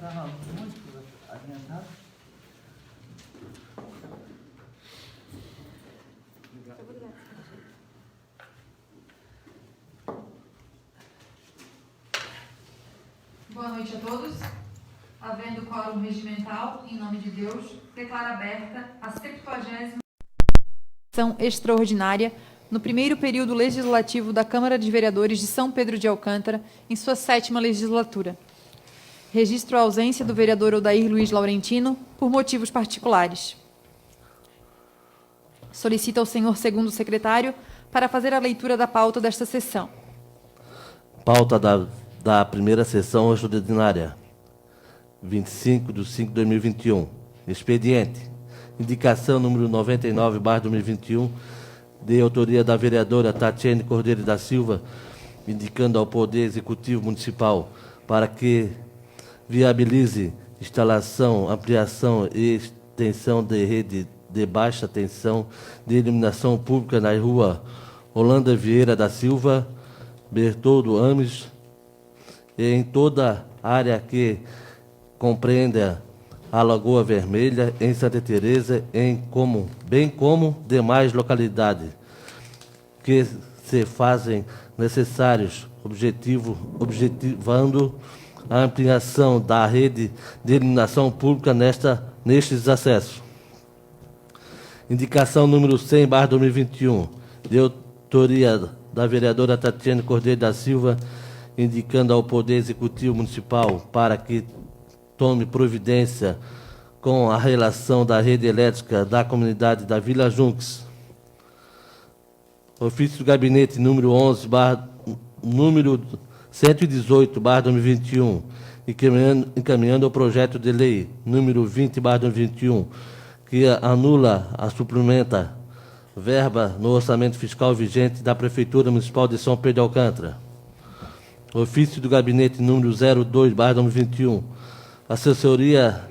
Boa noite a todos. Havendo quórum regimental, em nome de Deus, declaro aberta a 70ª sessão extraordinária no primeiro período legislativo da Câmara de Vereadores de São Pedro de Alcântara, em sua 7ª legislatura. Registro a ausência do vereador Odair Luiz Laurentino por motivos particulares. Solicito ao senhor segundo secretário para fazer a leitura da pauta desta sessão. Pauta da primeira sessão extraordinária, 25/5/2021. Expediente. Indicação número 99/2021, de autoria da vereadora Tatiane Cordeiro da Silva, indicando ao Poder Executivo Municipal para que viabilize instalação, ampliação e extensão de rede de baixa tensão de iluminação pública na rua Holanda Vieira da Silva, Bertoldo Ames, e em toda a área que compreenda a Lagoa Vermelha, em Santa Teresa, bem como demais localidades que se fazem necessários, objetivando a ampliação da rede de iluminação pública nestes acessos. Indicação número 100/2021, de autoria da vereadora Tatiane Cordeiro da Silva, indicando ao Poder Executivo Municipal para que tome providência com a relação da rede elétrica da comunidade da Vila Junques. Ofício do Gabinete número 118/2021, encaminhando o projeto de lei número 20/2021, que anula a suplementa verba no orçamento fiscal vigente da Prefeitura Municipal de São Pedro de Alcântara. Ofício do Gabinete número 02/2021, Assessoria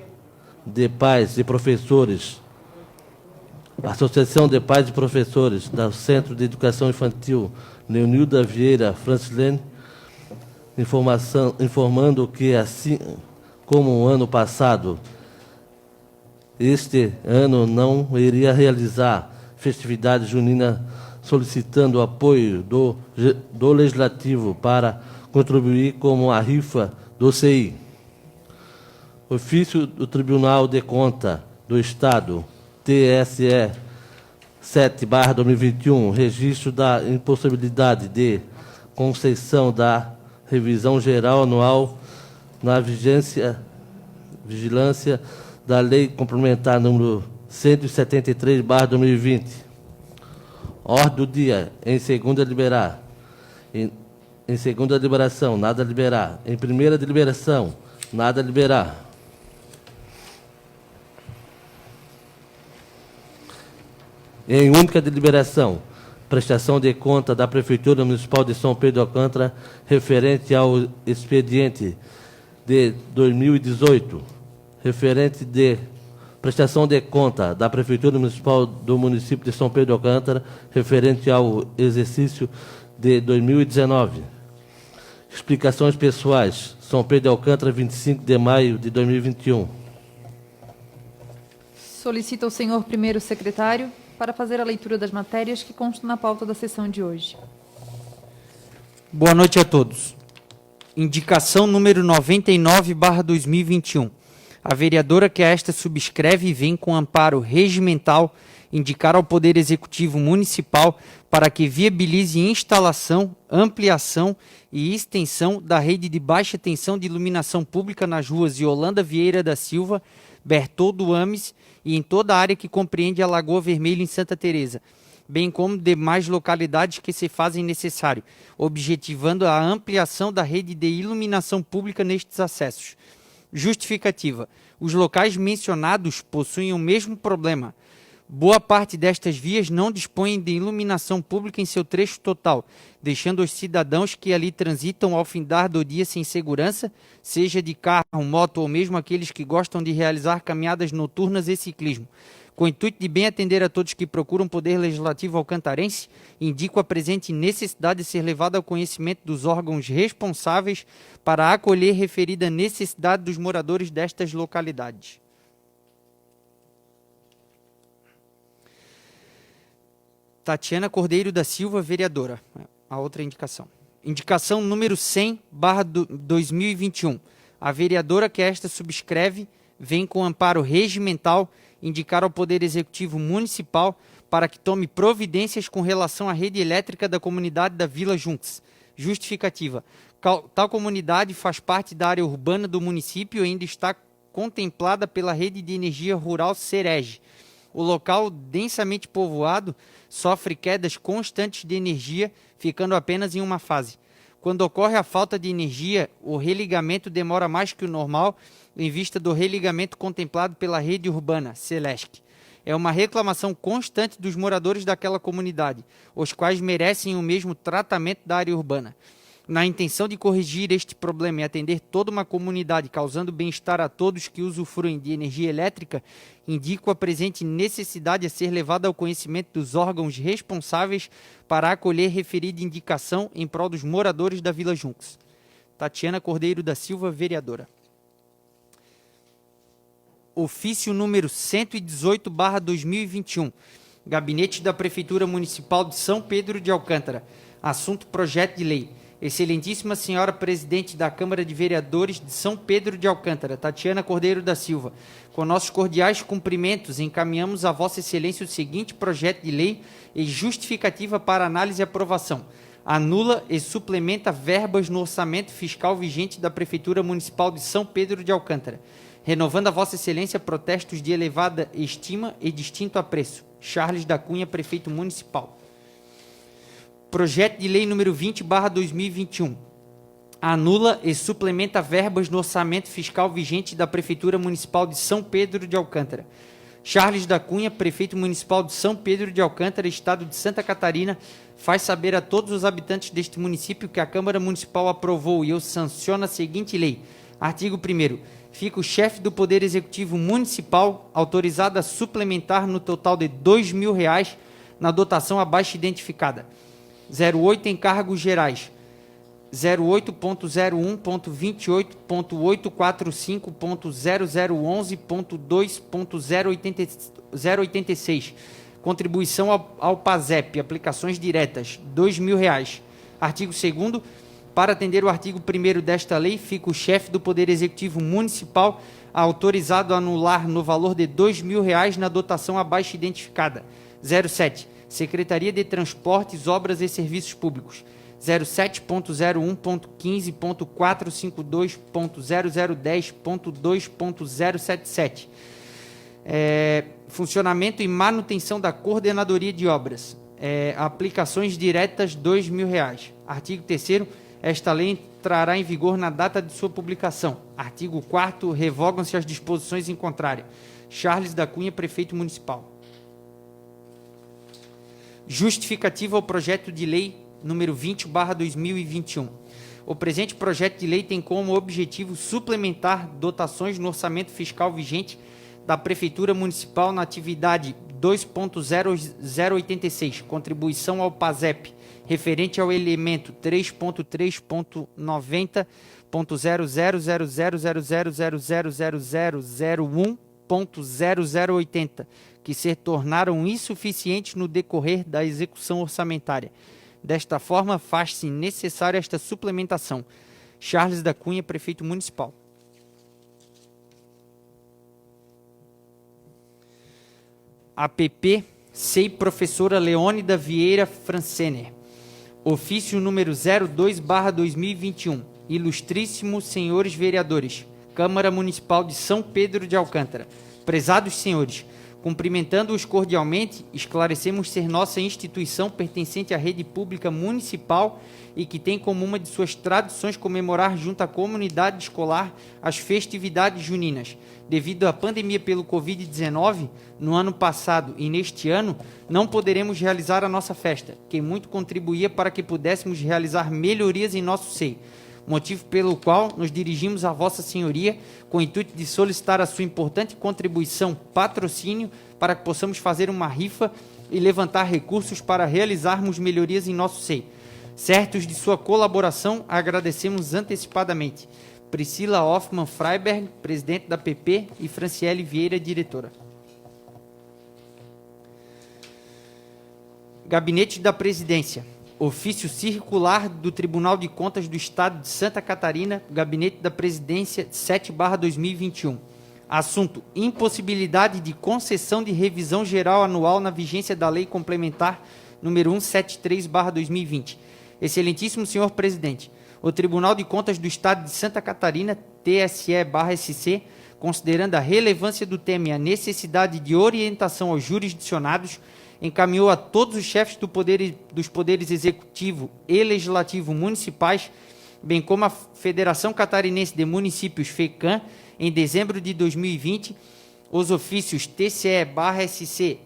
de Pais e Professores, Associação de Pais e Professores do Centro de Educação Infantil Leonilda Vieira Francilene, informando que, assim como o ano passado, este ano não iria realizar festividade junina, solicitando o apoio do Legislativo para contribuir com a rifa do CI. Ofício do Tribunal de Contas do Estado, TSE 7/2021, registro da impossibilidade de concessão da revisão geral anual na vigilância da Lei Complementar número 173/2020. Ordem do dia, em segunda liberar. Em segunda deliberação, nada liberar. Em primeira deliberação, nada liberar. Em única deliberação, prestação de conta da Prefeitura Municipal de São Pedro de Alcântara, referente ao expediente de 2018, referente de prestação de conta da Prefeitura Municipal do município de São Pedro de Alcântara, referente ao exercício de 2019. Explicações pessoais. São Pedro de Alcântara, 25 de maio de 2021. Solicito ao senhor primeiro secretário para fazer a leitura das matérias que constam na pauta da sessão de hoje. Boa noite a todos. Indicação número 99/2021. A vereadora que a esta subscreve vem com amparo regimental indicar ao Poder Executivo Municipal para que viabilize instalação, ampliação e extensão da rede de baixa tensão de iluminação pública nas ruas Yolanda Vieira da Silva, Bertoldo Ames e em toda a área que compreende a Lagoa Vermelha em Santa Teresa, bem como demais localidades que se fazem necessário, objetivando a ampliação da rede de iluminação pública nestes acessos. Justificativa. Os locais mencionados possuem o mesmo problema. Boa parte destas vias não dispõem de iluminação pública em seu trecho total, deixando os cidadãos que ali transitam ao findar do dia sem segurança, seja de carro, moto ou mesmo aqueles que gostam de realizar caminhadas noturnas e ciclismo, Com o intuito de bem atender a todos que procuram poder legislativo alcantarense, indico a presente necessidade de ser levada ao conhecimento dos órgãos responsáveis para acolher referida necessidade dos moradores destas localidades. Tatiana Cordeiro da Silva, vereadora. A outra indicação. Indicação número 100/2021. A vereadora que esta subscreve vem com amparo regimental indicar ao Poder Executivo Municipal para que tome providências com relação à rede elétrica da comunidade da Vila Junques. Justificativa. Tal comunidade faz parte da área urbana do município e ainda está contemplada pela rede de energia rural Cerege. O local densamente povoado sofre quedas constantes de energia, ficando apenas em uma fase. Quando ocorre a falta de energia, o religamento demora mais que o normal, em vista do religamento contemplado pela rede urbana, Celesc. É uma reclamação constante dos moradores daquela comunidade, os quais merecem o mesmo tratamento da área urbana. Na intenção de corrigir este problema e atender toda uma comunidade, causando bem-estar a todos que usufruem de energia elétrica, indico a presente necessidade a ser levada ao conhecimento dos órgãos responsáveis para acolher referida indicação em prol dos moradores da Vila Junques. Tatiana Cordeiro da Silva, vereadora. Ofício número 118/2021. Gabinete da Prefeitura Municipal de São Pedro de Alcântara. Assunto: projeto de lei. Excelentíssima Senhora Presidente da Câmara de Vereadores de São Pedro de Alcântara, Tatiana Cordeiro da Silva, com nossos cordiais cumprimentos, encaminhamos a Vossa Excelência o seguinte projeto de lei e justificativa para análise e aprovação. Anula e suplementa verbas no orçamento fiscal vigente da Prefeitura Municipal de São Pedro de Alcântara, renovando a Vossa Excelência protestos de elevada estima e distinto apreço. Charles da Cunha, Prefeito Municipal. Projeto de Lei número 20/2021. Anula e suplementa verbas no orçamento fiscal vigente da Prefeitura Municipal de São Pedro de Alcântara. Charles da Cunha, Prefeito Municipal de São Pedro de Alcântara, Estado de Santa Catarina, faz saber a todos os habitantes deste município que a Câmara Municipal aprovou e eu sanciono a seguinte lei. Artigo 1º. Fica o chefe do Poder Executivo Municipal autorizado a suplementar no total de R$2.000 na dotação abaixo identificada. 08 encargos gerais, 08.01.28.845.0011.2.086, contribuição ao PASEP, aplicações diretas, R$2.000. Artigo 2º, para atender o artigo 1º desta lei, fica o chefe do Poder Executivo Municipal autorizado a anular no valor de R$2.000 na dotação abaixo identificada. 07. Secretaria de Transportes, Obras e Serviços Públicos, 07.01.15.452.0010.2.077. Funcionamento e manutenção da Coordenadoria de Obras. Aplicações diretas, R$2.000. Artigo 3º. Esta lei entrará em vigor na data de sua publicação. Artigo 4º. Revogam-se as disposições em contrário. Charles da Cunha, Prefeito Municipal. Justificativa ao projeto de lei número 20/2021. O presente projeto de lei tem como objetivo suplementar dotações no orçamento fiscal vigente da Prefeitura Municipal na atividade 2.0086, contribuição ao PASEP, referente ao elemento 3.3.90.00000000001.0080, que se tornaram insuficientes no decorrer da execução orçamentária. Desta forma, faz-se necessária esta suplementação. Charles da Cunha, Prefeito Municipal. APP SEI Professora Leônida Vieira Francener. Ofício número 02/2021. Ilustríssimos senhores vereadores, Câmara Municipal de São Pedro de Alcântara. Prezados senhores, cumprimentando-os cordialmente, esclarecemos ser nossa instituição pertencente à rede pública municipal e que tem como uma de suas tradições comemorar junto à comunidade escolar as festividades juninas. Devido à pandemia pelo Covid-19, no ano passado e neste ano, não poderemos realizar a nossa festa, que muito contribuía para que pudéssemos realizar melhorias em nosso SEI. motivo pelo qual nos dirigimos a Vossa Senhoria com o intuito de solicitar a sua importante contribuição, patrocínio, para que possamos fazer uma rifa e levantar recursos para realizarmos melhorias em nosso seio. Certos de sua colaboração, agradecemos antecipadamente. Priscila Hoffmann Freiberg, presidente da PP, e Franciele Vieira, diretora. Gabinete da Presidência. Ofício circular do Tribunal de Contas do Estado de Santa Catarina, Gabinete da Presidência 7/2021. Assunto: impossibilidade de concessão de revisão geral anual na vigência da Lei Complementar número 173/2020. Excelentíssimo senhor presidente, o Tribunal de Contas do Estado de Santa Catarina, TSE/SC, considerando a relevância do tema e a necessidade de orientação aos jurisdicionados, encaminhou a todos os chefes dos poderes executivo e legislativo municipais, bem como a Federação Catarinense de Municípios, FECAM, em dezembro de 2020, os ofícios TCE/SC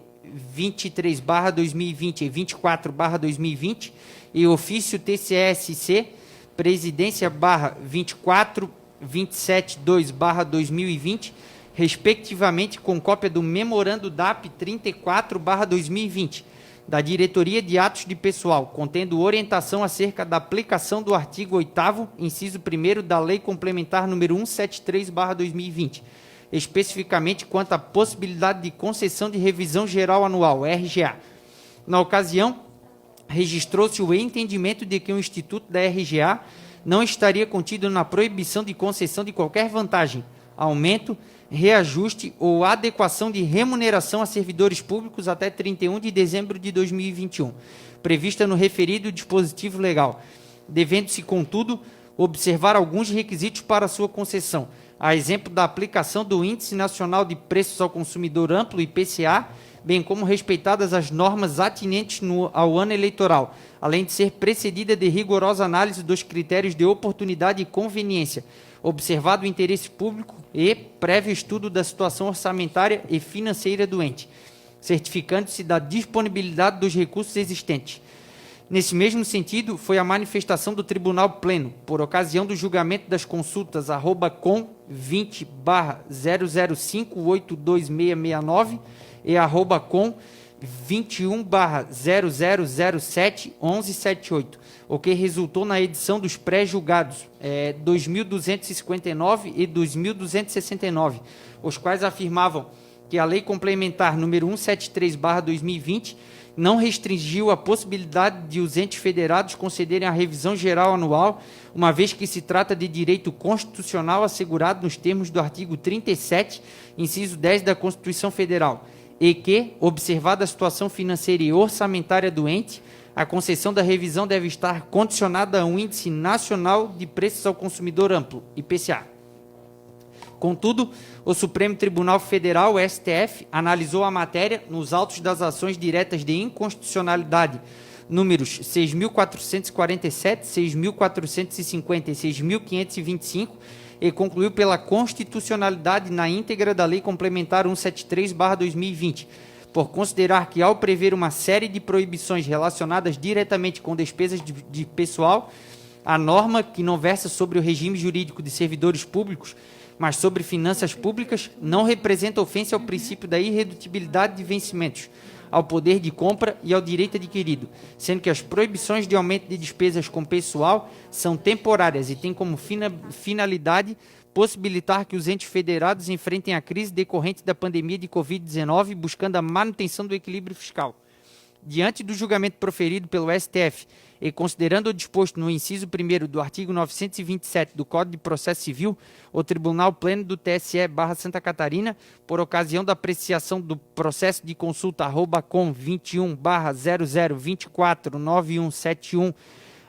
23/2020 e 24/2020 e ofício TCE/SC Presidência/24.272/2020, respectivamente, com cópia do memorando DAP 34/2020, da Diretoria de Atos de Pessoal, contendo orientação acerca da aplicação do artigo 8º, inciso 1º da Lei Complementar número 173/2020, especificamente quanto à possibilidade de concessão de revisão geral anual, RGA. Na ocasião, registrou-se o entendimento de que o Instituto da RGA não estaria contido na proibição de concessão de qualquer vantagem, aumento, reajuste ou adequação de remuneração a servidores públicos até 31 de dezembro de 2021, prevista no referido dispositivo legal, devendo-se, contudo, observar alguns requisitos para sua concessão, a exemplo da aplicação do Índice Nacional de Preços ao Consumidor Amplo, IPCA, bem como respeitadas as normas atinentes ao ano eleitoral, além de ser precedida de rigorosa análise dos critérios de oportunidade e conveniência, observado o interesse público e prévio estudo da situação orçamentária e financeira do ente, certificando-se da disponibilidade dos recursos existentes. Nesse mesmo sentido, foi a manifestação do Tribunal Pleno, por ocasião do julgamento das consultas @com 20/005826669 e @com 21/00071178, o que resultou na edição dos pré-julgados 2.259 e 2.269, os quais afirmavam que a Lei Complementar número 173/2020 não restringiu a possibilidade de os entes federados concederem a revisão geral anual, uma vez que se trata de direito constitucional assegurado nos termos do artigo 37, inciso 10 da Constituição Federal, e que, observada a situação financeira e orçamentária do ente, a concessão da revisão deve estar condicionada a um Índice Nacional de Preços ao Consumidor Amplo, IPCA. Contudo, o Supremo Tribunal Federal, o STF, analisou a matéria nos autos das ações diretas de inconstitucionalidade números 6.447, 6.450 e 6.525 e concluiu pela constitucionalidade na íntegra da Lei Complementar 173/2020, por considerar que, ao prever uma série de proibições relacionadas diretamente com despesas de pessoal, a norma, que não versa sobre o regime jurídico de servidores públicos, mas sobre finanças públicas, não representa ofensa ao princípio da irredutibilidade de vencimentos, ao poder de compra e ao direito adquirido, sendo que as proibições de aumento de despesas com pessoal são temporárias e têm como finalidade possibilitar que os entes federados enfrentem a crise decorrente da pandemia de Covid-19, buscando a manutenção do equilíbrio fiscal. Diante do julgamento proferido pelo STF e considerando o disposto no inciso 1º do artigo 927 do Código de Processo Civil, o Tribunal Pleno do TSE/Santa Catarina, por ocasião da apreciação do processo de consulta @com 21/00249171,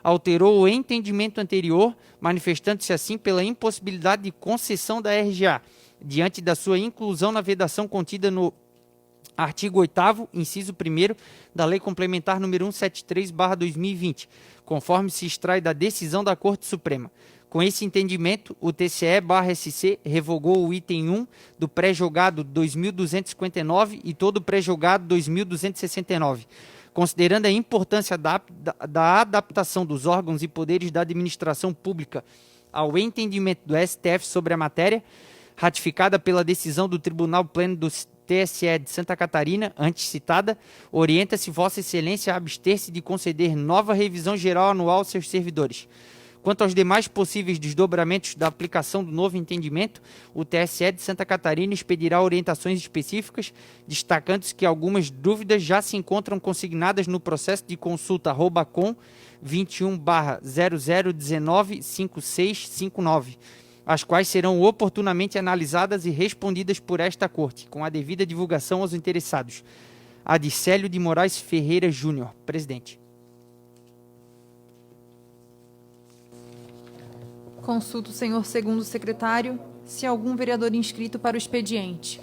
alterou o entendimento anterior, manifestando-se assim pela impossibilidade de concessão da RGA, diante da sua inclusão na vedação contida no artigo 8º, inciso 1º, da Lei Complementar número 173/2020, conforme se extrai da decisão da Corte Suprema. Com esse entendimento, o TCE/SC revogou o item 1 do pré-julgado 2.259 e todo o pré-julgado 2.269, considerando a importância da adaptação dos órgãos e poderes da administração pública ao entendimento do STF sobre a matéria, ratificada pela decisão do Tribunal Pleno do TSE de Santa Catarina, antes citada, orienta-se Vossa Excelência a abster-se de conceder nova revisão geral anual aos seus servidores. Quanto aos demais possíveis desdobramentos da aplicação do novo entendimento, o TSE de Santa Catarina expedirá orientações específicas, destacando-se que algumas dúvidas já se encontram consignadas no processo de consulta @com 21/00195659, as quais serão oportunamente analisadas e respondidas por esta Corte, com a devida divulgação aos interessados. Adicélio de Moraes Ferreira Júnior, presidente. Consulto o senhor segundo secretário se há algum vereador inscrito para o expediente.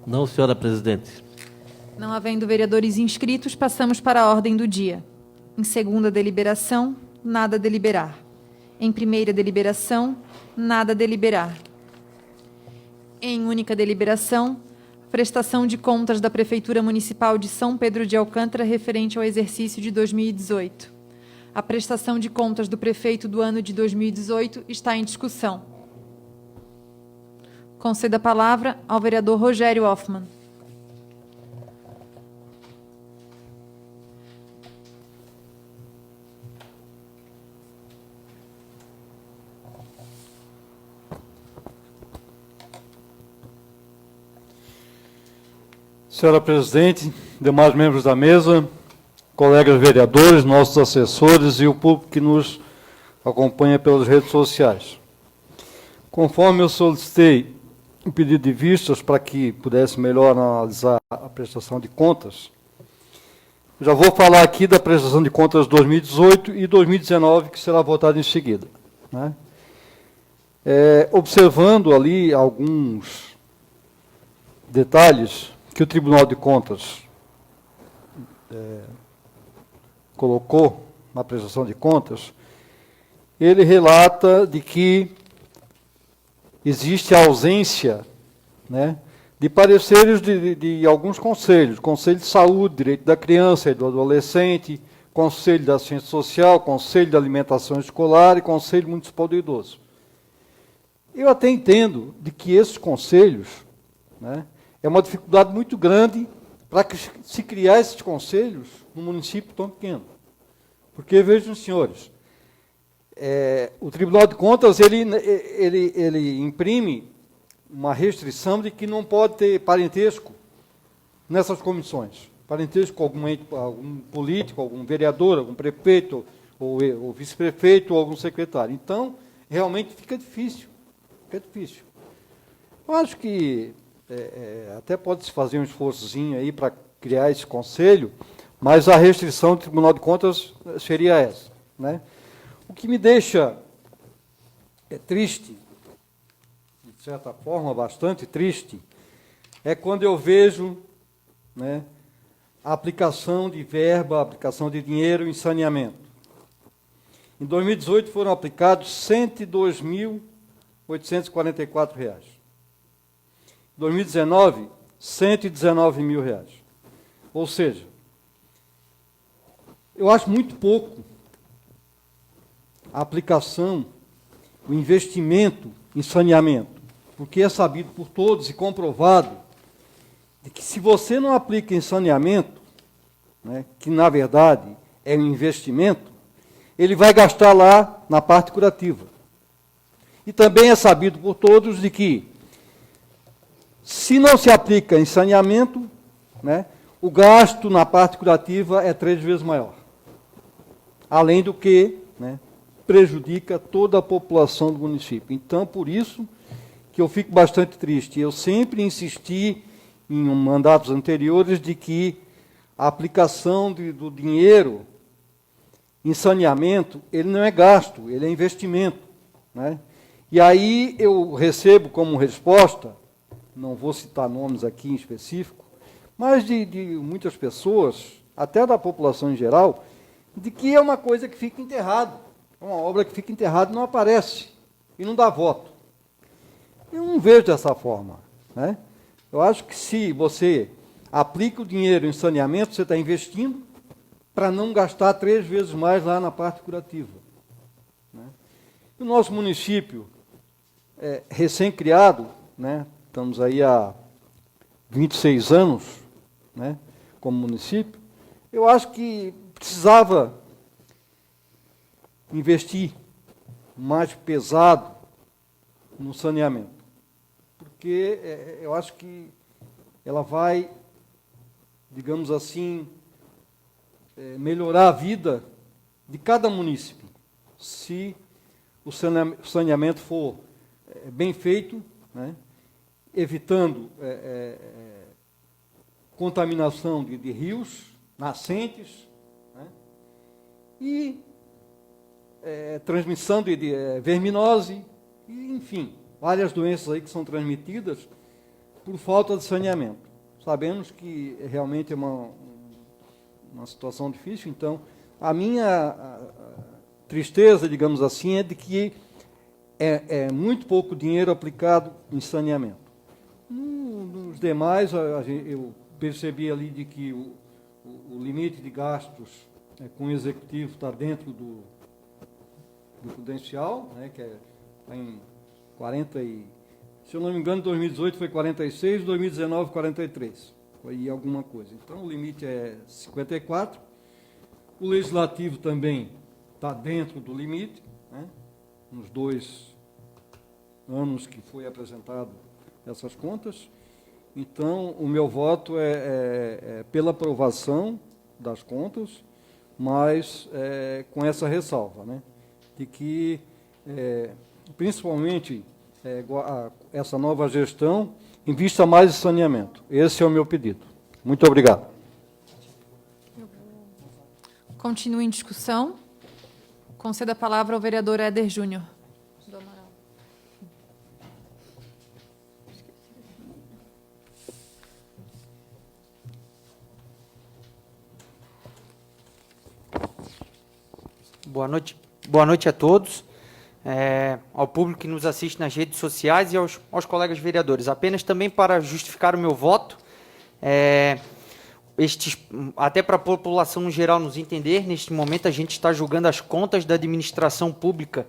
Não, senhora presidente. Não havendo vereadores inscritos, passamos para a ordem do dia. Em segunda deliberação, nada a deliberar. Em primeira deliberação, nada a deliberar. Em única deliberação, prestação de contas da Prefeitura Municipal de São Pedro de Alcântara referente ao exercício de 2018. A prestação de contas do prefeito do ano de 2018 está em discussão. Concedo a palavra ao vereador Rogério Hoffmann. Senhora presidente, demais membros da mesa, colegas vereadores, nossos assessores e o público que nos acompanha pelas redes sociais. Conforme eu solicitei um pedido de vistas para que pudesse melhor analisar a prestação de contas, já vou falar aqui da prestação de contas 2018 e 2019, que será votada em seguida, né? Observando ali alguns detalhes que o Tribunal de Contas colocou na prestação de contas, ele relata de que existe a ausência, né, de pareceres de alguns conselhos, Conselho de Saúde, Direito da Criança e do Adolescente, Conselho da Ciência Social, Conselho de Alimentação Escolar e Conselho Municipal do Idoso. Eu até entendo de que esses conselhos, né, é uma dificuldade muito grande para que se criar esses conselhos num município tão pequeno. Porque, vejam, senhores, o Tribunal de Contas, ele imprime uma restrição de que não pode ter parentesco nessas comissões. Parentesco com algum político, algum vereador, algum prefeito, ou vice-prefeito, ou algum secretário. Então, realmente fica difícil. Fica difícil. Eu acho que até pode-se fazer um esforçozinho aí para criar esse conselho, mas a restrição do Tribunal de Contas seria essa, né? O que me deixa triste, de certa forma, bastante triste, é quando eu vejo, né, a aplicação de verba, a aplicação de dinheiro em saneamento. Em 2018 foram aplicados R$ 102.844. Em 2019, R$ 119 mil. Ou seja, eu acho muito pouco a aplicação, o investimento em saneamento, porque é sabido por todos e comprovado de que se você não aplica em saneamento, né, que na verdade é um investimento, ele vai gastar lá na parte curativa. E também é sabido por todos de que, se não se aplica em saneamento, né, o gasto na parte curativa é 3 vezes maior. Além do que, né, prejudica toda a população do município. Então, por isso que eu fico bastante triste. Eu sempre insisti em mandatos anteriores de que a aplicação do dinheiro em saneamento, ele não é gasto, ele é investimento, né? E aí eu recebo como resposta, não vou citar nomes aqui em específico, mas de muitas pessoas, até da população em geral, de que é uma coisa que fica enterrada, é uma obra que fica enterrada e não aparece, e não dá voto. Eu não vejo dessa forma, né? Eu acho que se você aplica o dinheiro em saneamento, você está investindo, para não gastar 3 vezes mais lá na parte curativa. Né? O nosso município, recém-criado, né? Estamos aí há 26 anos, né? Como município, eu acho que precisava investir mais pesado no saneamento, porque eu acho que ela vai, digamos assim, melhorar a vida de cada município, se o saneamento for bem feito, né, evitando contaminação de rios, nascentes, né, e transmissão de verminose, e, enfim, várias doenças aí que são transmitidas por falta de saneamento. Sabemos que realmente é uma situação difícil, então a minha tristeza, digamos assim, é de que é muito pouco dinheiro aplicado em saneamento. Nos demais, eu percebi ali de que o limite de gastos com o executivo está dentro do prudencial, né, que está em 40 se eu não me engano, em 2018 foi 46, 2019 43, foi alguma coisa. Então o limite é 54. O legislativo também está dentro do limite, né, nos 2 anos que foi apresentado essas contas. Então, o meu voto é pela aprovação das contas, mas com essa ressalva, né, de que, principalmente, essa nova gestão invista mais em saneamento. Esse é o meu pedido. Muito obrigado. Continue em discussão. Conceda a palavra ao vereador Éder Júnior. Boa noite a todos, ao público que nos assiste nas redes sociais e aos colegas vereadores. Apenas também para justificar o meu voto, até para a população no geral nos entender, neste momento a gente está julgando as contas da administração pública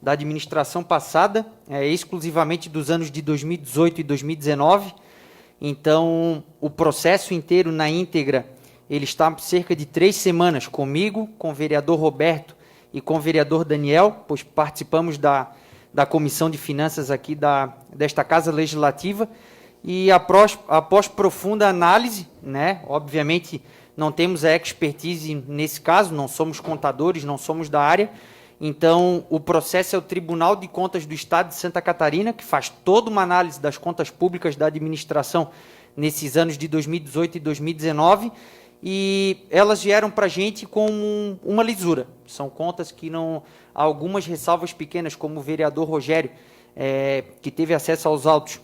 da administração passada, exclusivamente dos anos de 2018 e 2019. Então, o processo inteiro, na íntegra, ele está cerca de 3 semanas comigo, com o vereador Roberto e com o vereador Daniel, pois participamos da Comissão de Finanças aqui desta Casa Legislativa, e após profunda análise, né, obviamente não temos a expertise nesse caso, não somos contadores, não somos da área, então o processo é o Tribunal de Contas do Estado de Santa Catarina, que faz toda uma análise das contas públicas da administração nesses anos de 2018 e 2019, e elas vieram para a gente com uma lisura. São contas que não... Há algumas ressalvas pequenas, como o vereador Rogério, que teve acesso aos autos,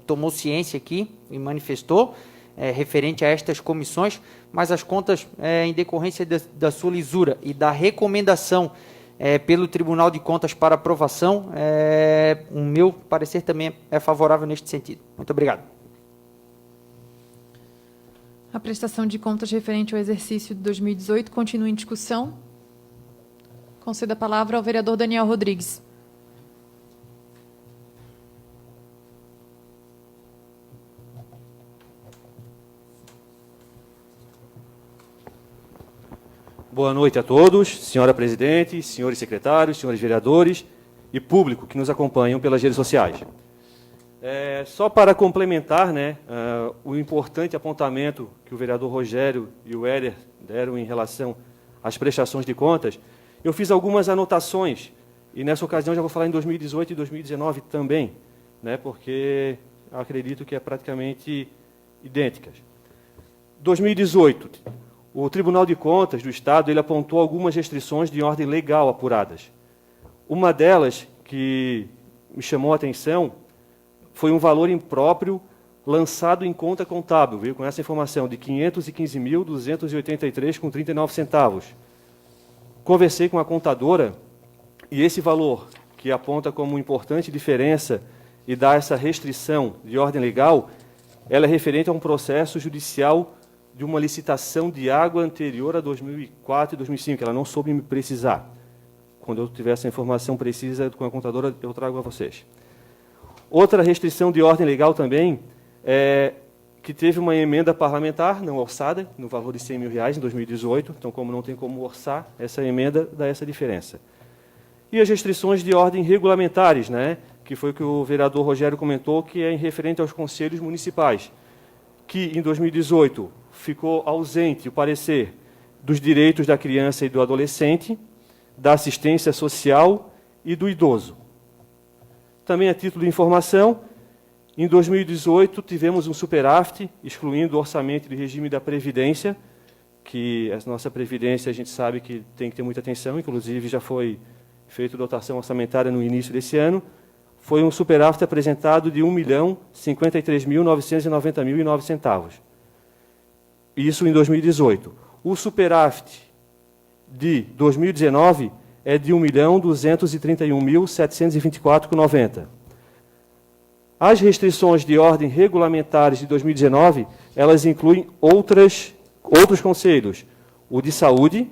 tomou ciência aqui e manifestou, referente a estas comissões, mas as contas, em decorrência da sua lisura e da recomendação pelo Tribunal de Contas para aprovação, o meu parecer também é favorável neste sentido. Muito obrigado. A prestação de contas referente ao exercício de 2018 continua em discussão. Conceda a palavra ao vereador Daniel Rodrigues. Boa noite a todos, senhora presidente, senhores secretários, senhores vereadores e público que nos acompanham pelas redes sociais. Só para complementar, né, o importante apontamento que o vereador Rogério e o Éder deram em relação às prestações de contas, eu fiz algumas anotações, e nessa ocasião já vou falar em 2018 e 2019 também, né, porque acredito que é praticamente idênticas. 2018, o Tribunal de Contas do Estado ele apontou algumas restrições de ordem legal apuradas. Uma delas, que me chamou a atenção, foi um valor impróprio lançado em conta contábil, veio com essa informação de R$ 515.283,39. Conversei com a contadora e esse valor, que aponta como importante diferença e dá essa restrição de ordem legal, ela é referente a um processo judicial de uma licitação de água anterior a 2004 e 2005. Ela não soube me precisar. Quando eu tiver essa informação precisa com a contadora, eu trago a vocês. Outra restrição de ordem legal também é que teve uma emenda parlamentar não orçada, no valor de R$100 mil em 2018. Então, como não tem como orçar, essa emenda dá essa diferença. E as restrições de ordem regulamentares, né, que foi o que o vereador Rogério comentou, que é em referente aos conselhos municipais, que em 2018 ficou ausente o parecer dos direitos da criança e do adolescente, da assistência social e do idoso. Também, a título de informação, em 2018 tivemos um superávit, excluindo o orçamento de regime da Previdência, que a nossa Previdência a gente sabe que tem que ter muita atenção, inclusive já foi feita dotação orçamentária no início desse ano. Foi um superávit apresentado de R$1.053.990.009. Isso em 2018. O superávit de 2019 é de R$1.231.724,90. As restrições de ordem regulamentares de 2019, elas incluem outros conselhos. O de saúde,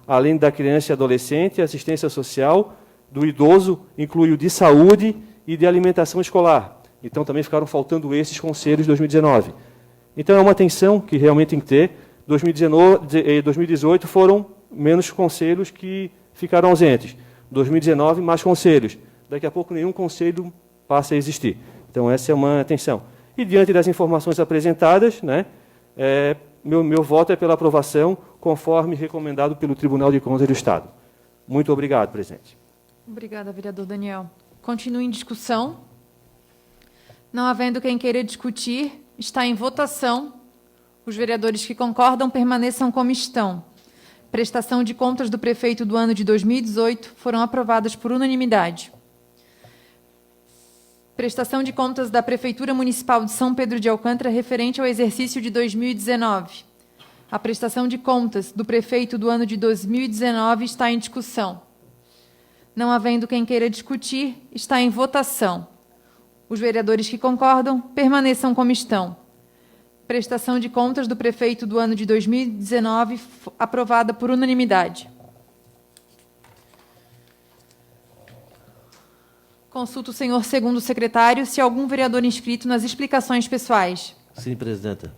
além da criança e adolescente, assistência social, do idoso, inclui o de saúde e de alimentação escolar. Então, também ficaram faltando esses conselhos de 2019. Então, é uma atenção que realmente tem que ter. 2018 foram menos conselhos que ficaram ausentes. 2019, mais conselhos. Daqui a pouco, nenhum conselho passa a existir. Então, essa é uma atenção. E, diante das informações apresentadas, né, meu voto é pela aprovação, conforme recomendado pelo Tribunal de Contas do Estado. Muito obrigado, presidente. Obrigada, vereador Daniel. Continua em discussão. Não havendo quem queira discutir, está em votação. Os vereadores que concordam permaneçam como estão. Prestação de contas do prefeito do ano de 2018 foram aprovadas por unanimidade. Prestação de contas da Prefeitura Municipal de São Pedro de Alcântara referente ao exercício de 2019. A prestação de contas do prefeito do ano de 2019 está em discussão. Não havendo quem queira discutir, está em votação. Os vereadores que concordam permaneçam como estão. Prestação de contas do prefeito do ano de 2019 aprovada por unanimidade. Consulto o senhor segundo secretário se algum vereador inscrito nas explicações pessoais. Sim, presidenta.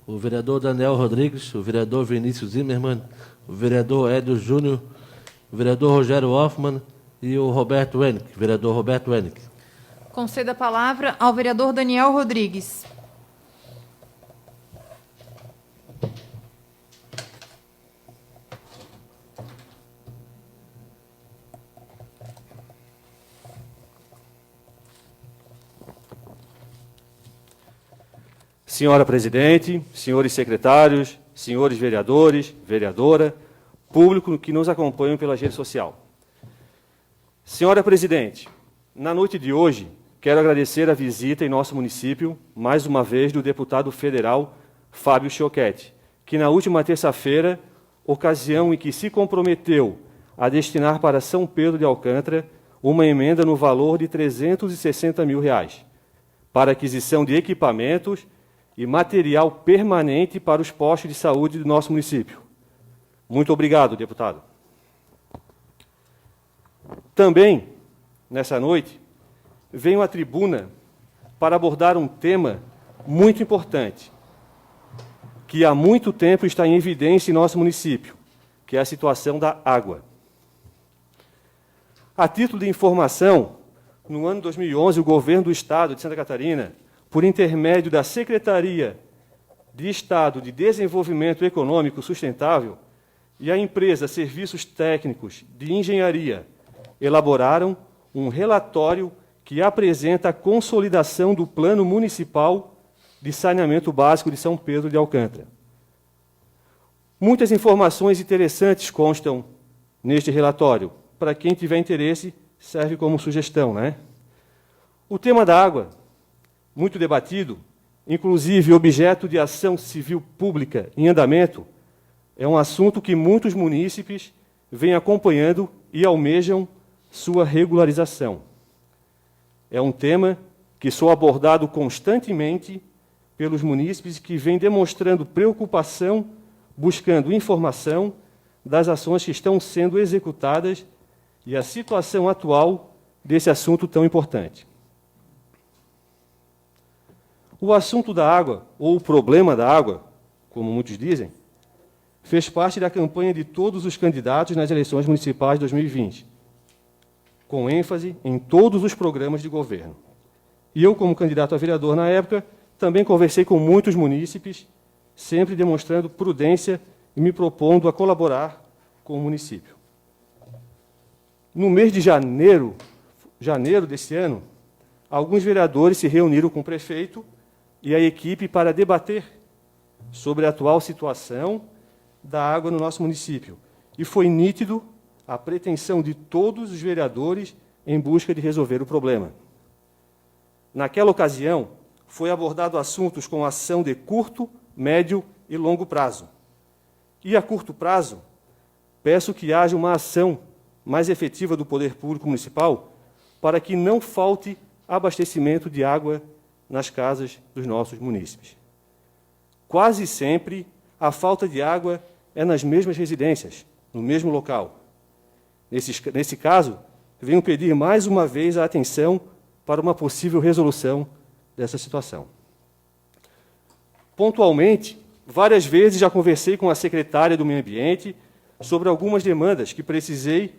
O vereador Daniel Rodrigues, o vereador Vinícius Zimmermann, o vereador Hélio Júnior, o vereador Rogério Hoffmann e o Roberto Wenick, vereador Roberto Wenick. Conceda a palavra ao vereador Daniel Rodrigues. Senhora presidente, senhores secretários, senhores vereadores, vereadora, público que nos acompanham pela rede social. Senhora presidente, na noite de hoje, quero agradecer a visita em nosso município, mais uma vez, do deputado federal Fábio Chiochetti, que na última terça-feira, ocasião em que se comprometeu a destinar para São Pedro de Alcântara uma emenda no valor de R$360 mil, para aquisição de equipamentos e material permanente para os postos de saúde do nosso município. Muito obrigado, deputado. Também, nessa noite, venho à tribuna para abordar um tema muito importante, que há muito tempo está em evidência em nosso município, que é a situação da água. A título de informação, no ano 2011, o governo do Estado de Santa Catarina, por intermédio da Secretaria de Estado de Desenvolvimento Econômico Sustentável e a empresa Serviços Técnicos de Engenharia, elaboraram um relatório que apresenta a consolidação do Plano Municipal de Saneamento Básico de São Pedro de Alcântara. Muitas informações interessantes constam neste relatório. Para quem tiver interesse, serve como sugestão, né? O tema da água, muito debatido, inclusive objeto de ação civil pública em andamento, é um assunto que muitos munícipes vêm acompanhando e almejam sua regularização. É um tema que sou abordado constantemente pelos munícipes que vem demonstrando preocupação, buscando informação das ações que estão sendo executadas e a situação atual desse assunto tão importante. O assunto da água, ou o problema da água, como muitos dizem, fez parte da campanha de todos os candidatos nas eleições municipais de 2020, com ênfase em todos os programas de governo. E eu, como candidato a vereador na época, também conversei com muitos munícipes, sempre demonstrando prudência e me propondo a colaborar com o município. No mês de janeiro desse ano, alguns vereadores se reuniram com o prefeito e a equipe para debater sobre a atual situação da água no nosso município. E foi nítido a pretensão de todos os vereadores em busca de resolver o problema. Naquela ocasião, foi abordado assuntos com ação de curto, médio e longo prazo. E a curto prazo, peço que haja uma ação mais efetiva do poder público municipal para que não falte abastecimento de água nas casas dos nossos munícipes. Quase sempre, a falta de água é nas mesmas residências, no mesmo local. Nesse caso, venho pedir mais uma vez a atenção para uma possível resolução dessa situação. Pontualmente, várias vezes já conversei com a secretária do Meio Ambiente sobre algumas demandas que precisei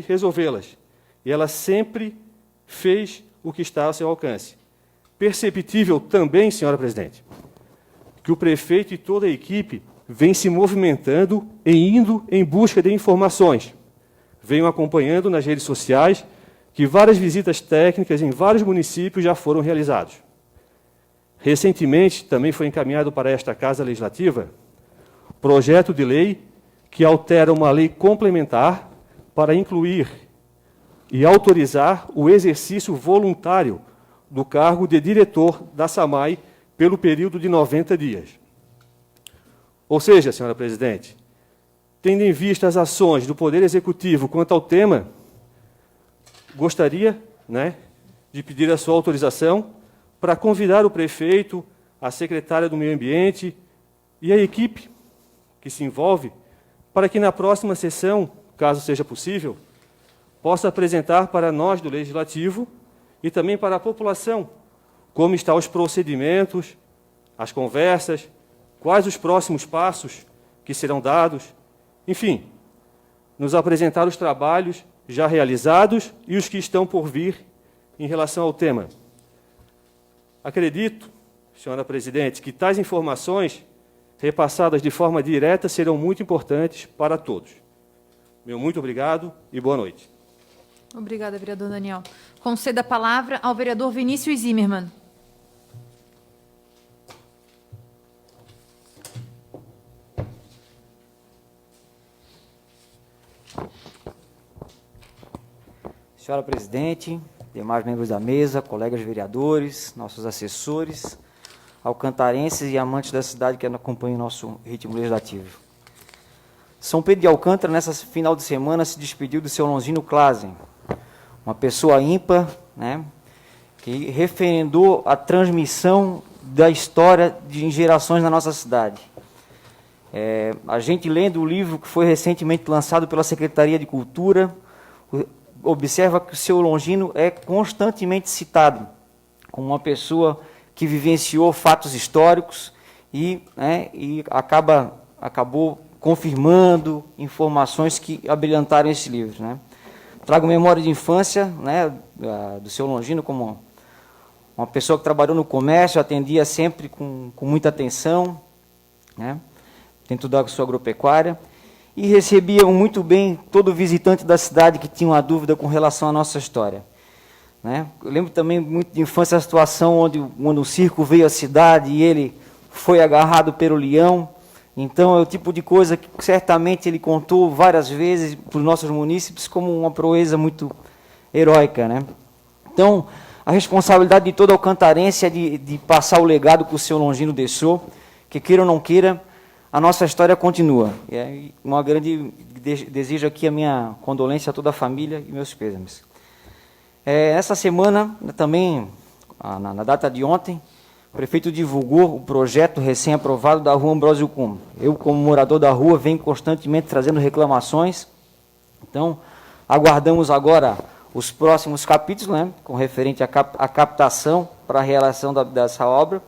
resolvê-las. E ela sempre fez o que está ao seu alcance. Perceptível também, senhora presidente, que o prefeito e toda a equipe vêm se movimentando e indo em busca de informações. Venho acompanhando nas redes sociais que várias visitas técnicas em vários municípios já foram realizadas. Recentemente, também foi encaminhado para esta Casa Legislativa projeto de lei que altera uma lei complementar para incluir e autorizar o exercício voluntário do cargo de diretor da SAMAI pelo período de 90 dias. Ou seja, senhora presidente, tendo em vista as ações do Poder Executivo quanto ao tema, gostaria, de pedir a sua autorização para convidar o prefeito, a secretária do Meio Ambiente e a equipe que se envolve para que na próxima sessão, caso seja possível, possa apresentar para nós do Legislativo e também para a população como estão os procedimentos, as conversas, quais os próximos passos que serão dados, enfim, nos apresentar os trabalhos já realizados e os que estão por vir em relação ao tema. Acredito, senhora presidente, que tais informações repassadas de forma direta serão muito importantes para todos. Meu muito obrigado e boa noite. Obrigada, vereador Daniel. Concedo a palavra ao vereador Vinícius Zimmermann. Senhora presidente, demais membros da mesa, colegas vereadores, nossos assessores, alcantarenses e amantes da cidade que acompanham o nosso ritmo legislativo. São Pedro de Alcântara, nessa final de semana, se despediu do seu Longino Klazen, uma pessoa ímpar, que referendou a transmissão da história de gerações na nossa cidade. A gente, lendo o livro que foi recentemente lançado pela Secretaria de Cultura, observa que o seu Longino é constantemente citado como uma pessoa que vivenciou fatos históricos e acabou confirmando informações que abrilhantaram esse livro. Trago memória de infância do seu Longino como uma pessoa que trabalhou no comércio, atendia sempre com muita atenção, dentro da sua agropecuária, e recebia muito bem todo visitante da cidade que tinha uma dúvida com relação à nossa história. Eu lembro também muito de infância a situação onde o circo veio à cidade e ele foi agarrado pelo leão. Então, é o tipo de coisa que certamente ele contou várias vezes para os nossos munícipes como uma proeza muito heróica. Então, a responsabilidade de todo alcantarense é de passar o legado que o seu Longino deixou, que queira ou não queira, a nossa história continua. E uma grande desejo aqui a minha condolência a toda a família e meus pêsames. Essa semana, também, na data de ontem, o prefeito divulgou o projeto recém-aprovado da Rua Ambrósio Cume. Eu, como morador da rua, venho constantemente trazendo reclamações. Então, aguardamos agora os próximos capítulos, né, com referente à captação para a realização dessa obra.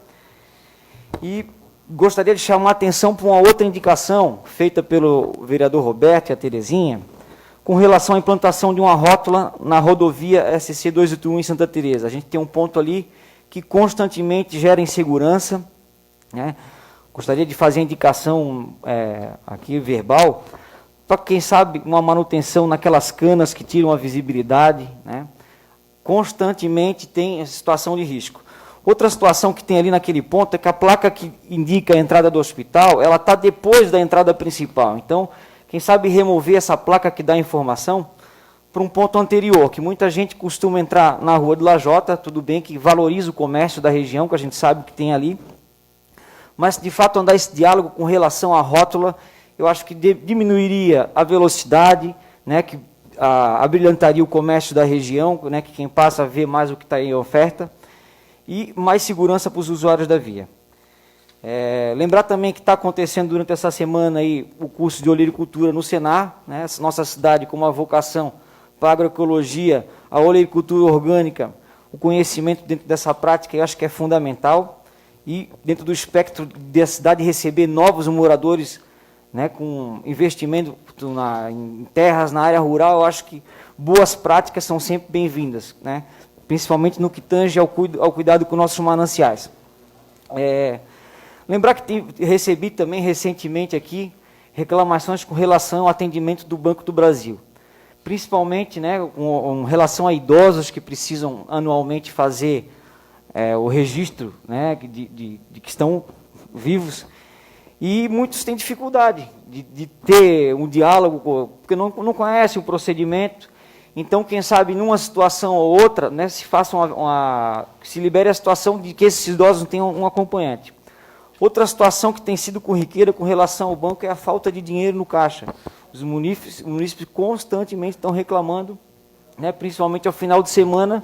E gostaria de chamar a atenção para uma outra indicação feita pelo vereador Roberto e a Terezinha, com relação à implantação de uma rótula na rodovia SC 281 em Santa Teresa. A gente tem um ponto ali que constantemente gera insegurança, né? Gostaria de fazer a indicação aqui verbal, para quem sabe uma manutenção naquelas canas que tiram a visibilidade, né? Constantemente tem situação de risco. Outra situação que tem ali naquele ponto é que a placa que indica a entrada do hospital, ela está depois da entrada principal. Então, quem sabe remover essa placa que dá informação para um ponto anterior, que muita gente costuma entrar na Rua de Lajota, tudo bem que valoriza o comércio da região, que a gente sabe que tem ali, mas, de fato, andar esse diálogo com relação à rótula, eu acho que diminuiria a velocidade, né, que abrilhantaria o comércio da região, né, que quem passa vê mais o que está em oferta, e mais segurança para os usuários da via. Lembrar também que está acontecendo durante essa semana aí o curso de olericultura no Senar, né, nossa cidade com uma vocação para a agroecologia, a olericultura orgânica, o conhecimento dentro dessa prática, eu acho que é fundamental, e dentro do espectro da cidade receber novos moradores, né, com investimento em terras, na área rural, eu acho que boas práticas são sempre bem-vindas, né, principalmente no que tange ao cuidado com nossos mananciais. Lembrar que recebi também recentemente aqui reclamações com relação ao atendimento do Banco do Brasil, principalmente, né, com relação a idosos que precisam anualmente fazer o registro, né, de que estão vivos, e muitos têm dificuldade de ter um diálogo, porque não conhecem o procedimento. Então, quem sabe, numa situação ou outra, né, se libere a situação de que esses idosos não tenham um acompanhante. Outra situação que tem sido corriqueira com relação ao banco é a falta de dinheiro no caixa. Os munícipes constantemente estão reclamando, né, principalmente ao final de semana,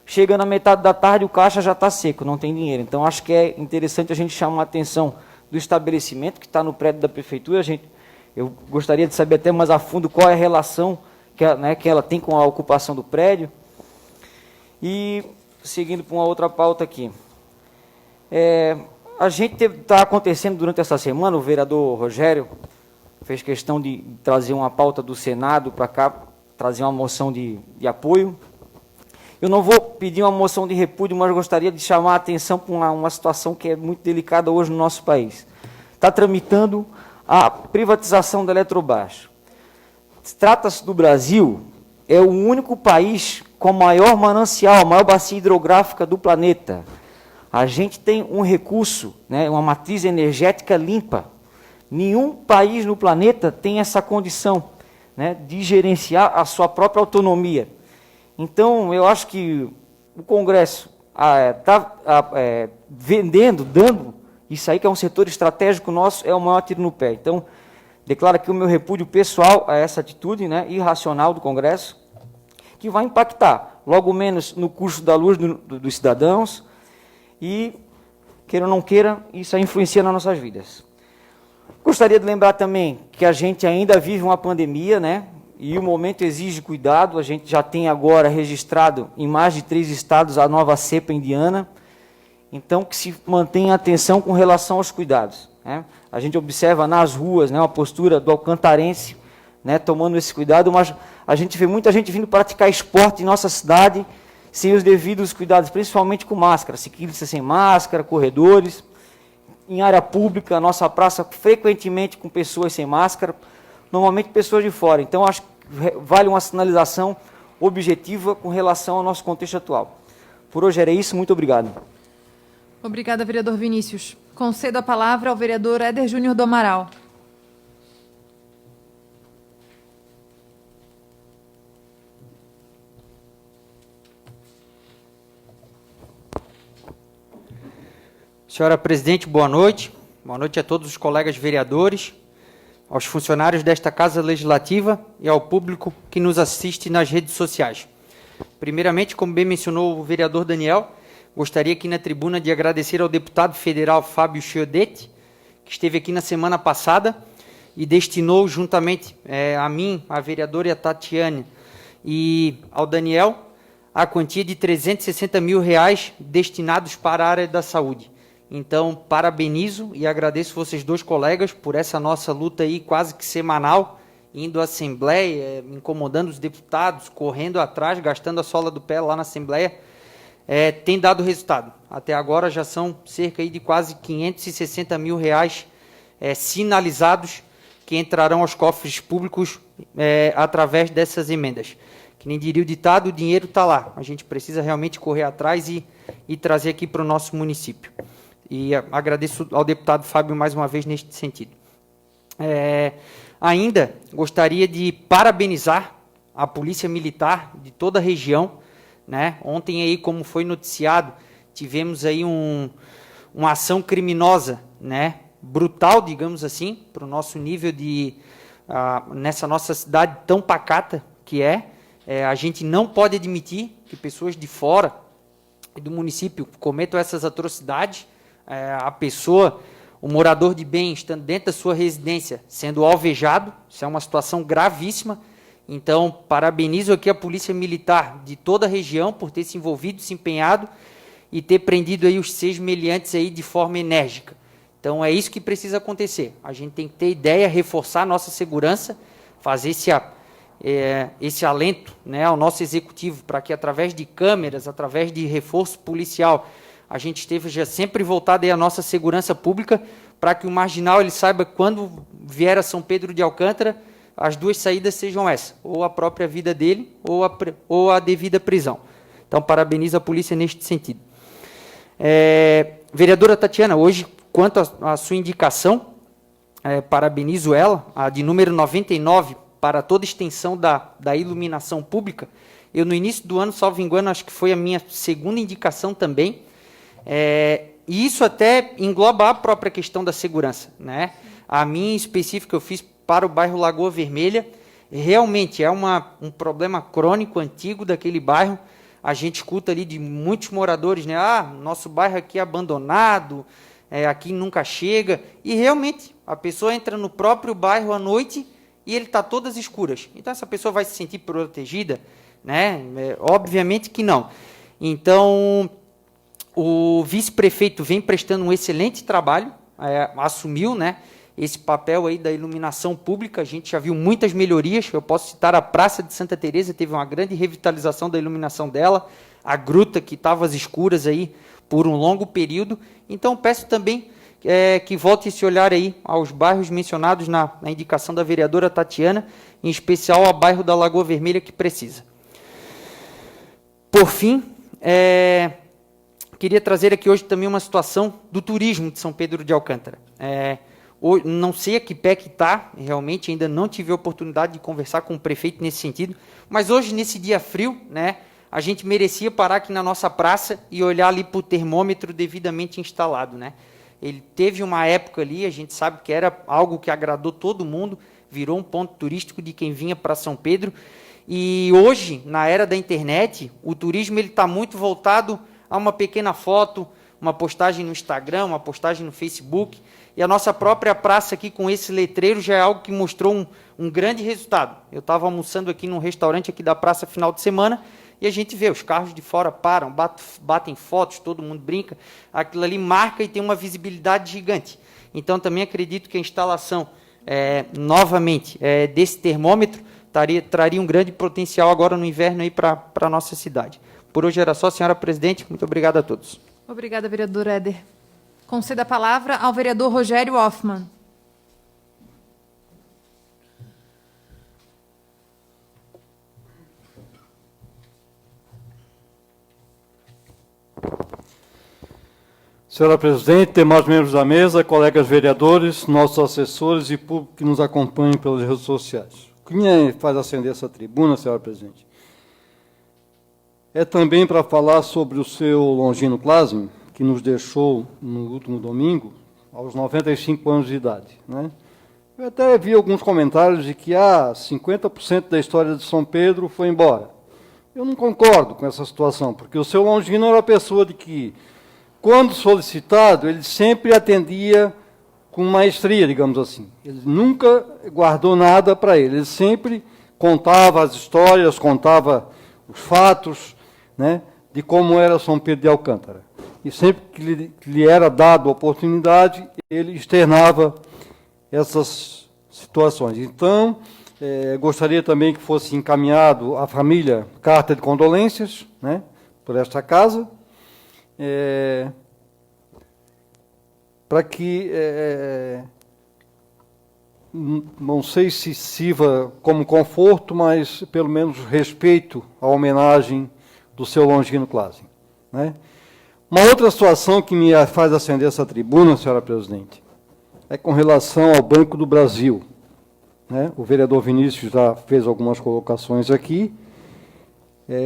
chega na metade da tarde, o caixa já está seco, não tem dinheiro. Então, acho que é interessante a gente chamar a atenção do estabelecimento que está no prédio da prefeitura. Eu gostaria de saber até mais a fundo qual é a relação que ela tem com a ocupação do prédio. E, seguindo para uma outra pauta aqui. A gente está acontecendo durante essa semana, o vereador Rogério fez questão de trazer uma pauta do Senado para cá, trazer uma moção de apoio. Eu não vou pedir uma moção de repúdio, mas gostaria de chamar a atenção para uma situação que é muito delicada hoje no nosso país. Está tramitando a privatização da Eletrobras. Trata-se do Brasil, é o único país com maior manancial, a maior bacia hidrográfica do planeta. A gente tem um recurso, né, uma matriz energética limpa. Nenhum país no planeta tem essa condição, né, de gerenciar a sua própria autonomia. Então, eu acho que o Congresso está dando, isso aí que é um setor estratégico nosso, é o maior tiro no pé. Então, declaro aqui o meu repúdio pessoal a essa atitude, né, irracional do Congresso, que vai impactar, logo menos, no custo da luz dos cidadãos, e, queira ou não queira, isso influencia nas nossas vidas. Gostaria de lembrar também que a gente ainda vive uma pandemia, né, e o momento exige cuidado. A gente já tem agora registrado em mais de 3 estados a nova cepa indiana, então que se mantenha atenção com relação aos cuidados, né. A gente observa nas ruas, né, uma postura do alcantarense, né, tomando esse cuidado, mas a gente vê muita gente vindo praticar esporte em nossa cidade sem os devidos cuidados, principalmente com máscara, ciclistas sem máscara, corredores, em área pública, a nossa praça frequentemente com pessoas sem máscara, normalmente pessoas de fora. Então, acho que vale uma sinalização objetiva com relação ao nosso contexto atual. Por hoje era isso, muito obrigado. Obrigada, vereador Vinícius. Concedo a palavra ao vereador Éder Júnior do Amaral. Senhora presidente, boa noite. Boa noite a todos os colegas vereadores, aos funcionários desta Casa Legislativa e ao público que nos assiste nas redes sociais. Primeiramente, como bem mencionou o vereador Daniel, gostaria aqui na tribuna de agradecer ao deputado federal Fábio Chiodetti, que esteve aqui na semana passada e destinou juntamente a mim, a vereadora e a Tatiane, e ao Daniel, a quantia de R$360 mil destinados para a área da saúde. Então, parabenizo e agradeço vocês dois colegas por essa nossa luta aí quase que semanal, indo à Assembleia, incomodando os deputados, correndo atrás, gastando a sola do pé lá na Assembleia, tem dado resultado. Até agora já são cerca aí de quase R$560 mil sinalizados que entrarão aos cofres públicos através dessas emendas. Que nem diria o ditado, o dinheiro está lá. A gente precisa realmente correr atrás e trazer aqui para o nosso município. E agradeço ao deputado Fábio mais uma vez neste sentido. Ainda gostaria de parabenizar a Polícia Militar de toda a região, né? Ontem, aí, como foi noticiado, tivemos aí uma ação criminosa, né? Brutal, digamos assim, para o nosso nível nessa nossa cidade tão pacata que a gente não pode admitir que pessoas de fora do município cometam essas atrocidades. O morador de bem, estando dentro da sua residência, sendo alvejado, isso é uma situação gravíssima. Então, parabenizo aqui a Polícia Militar de toda a região por ter se envolvido, se empenhado e ter prendido aí os 6 meliantes aí de forma enérgica. Então, é isso que precisa acontecer. A gente tem que ter ideia, reforçar a nossa segurança, fazer esse alento, né, ao nosso executivo para que, através de câmeras, através de reforço policial, a gente esteja sempre voltado aí à nossa segurança pública, para que o marginal ele saiba quando vier a São Pedro de Alcântara, as duas saídas sejam essas, ou a própria vida dele, ou a devida prisão. Então, parabenizo a polícia neste sentido. Vereadora Tatiana, hoje, quanto à sua indicação, parabenizo ela, a de número 99, para toda a extensão da iluminação pública. Eu, no início do ano, salvo engano, acho que foi a minha segunda indicação também, e isso até engloba a própria questão da segurança, né? A minha em específico eu fiz para o bairro Lagoa Vermelha, realmente é um problema crônico, antigo daquele bairro. A gente escuta ali de muitos moradores, né? Nosso bairro aqui é abandonado, aqui nunca chega, e realmente a pessoa entra no próprio bairro à noite e ele está todas escuras. Então essa pessoa vai se sentir protegida, né? Obviamente que não. Então, o vice-prefeito vem prestando um excelente trabalho, assumiu, né, esse papel aí da iluminação pública. A gente já viu muitas melhorias. Eu posso citar a Praça de Santa Teresa, teve uma grande revitalização da iluminação dela, a gruta que estava às escuras aí por um longo período. Então peço também que volte esse olhar aí aos bairros mencionados na indicação da vereadora Tatiana, em especial ao bairro da Lagoa Vermelha, que precisa. Por fim, queria trazer aqui hoje também uma situação do turismo de São Pedro de Alcântara. Não sei a que pé que está, realmente ainda não tive a oportunidade de conversar com o prefeito nesse sentido, mas hoje, nesse dia frio, né, a gente merecia parar aqui na nossa praça e olhar ali para o termômetro devidamente instalado, né? Ele teve uma época ali, a gente sabe que era algo que agradou todo mundo, virou um ponto turístico de quem vinha para São Pedro, e hoje, na era da internet, o turismo está muito voltado a uma pequena foto, uma postagem no Instagram, uma postagem no Facebook, e a nossa própria praça aqui com esse letreiro já é algo que mostrou um grande resultado. Eu estava almoçando aqui num restaurante aqui da praça final de semana, e a gente vê, os carros de fora param, batem fotos, todo mundo brinca, aquilo ali marca e tem uma visibilidade gigante. Então, também acredito que a instalação, novamente, desse termômetro, traria um grande potencial agora no inverno aí para a nossa cidade. Por hoje era só, senhora presidente. Muito obrigado a todos. Obrigada, vereador Éder. Concedo a palavra ao vereador Rogério Hoffmann. Senhora presidente, demais membros da mesa, colegas vereadores, nossos assessores e público que nos acompanham pelas redes sociais. O que me faz acender essa tribuna, senhora presidente, é também para falar sobre o seu Longino Clasme, que nos deixou no último domingo, aos 95 anos de idade, né? Eu até vi alguns comentários de que 50% da história de São Pedro foi embora. Eu não concordo com essa situação, porque o seu Longino era uma pessoa de que, quando solicitado, ele sempre atendia com maestria, digamos assim. Ele nunca guardou nada para ele. Ele sempre contava as histórias, contava os fatos, né, de como era São Pedro de Alcântara. E sempre que lhe era dado a oportunidade, ele externava essas situações. Então, gostaria também que fosse encaminhado à família carta de condolências, né, por esta casa, para que, não sei se sirva como conforto, mas pelo menos respeito à homenagem do seu Longino Clasen, né? Uma outra situação que me faz acender essa tribuna, senhora presidente, é com relação ao Banco do Brasil, né? O vereador Vinícius já fez algumas colocações aqui,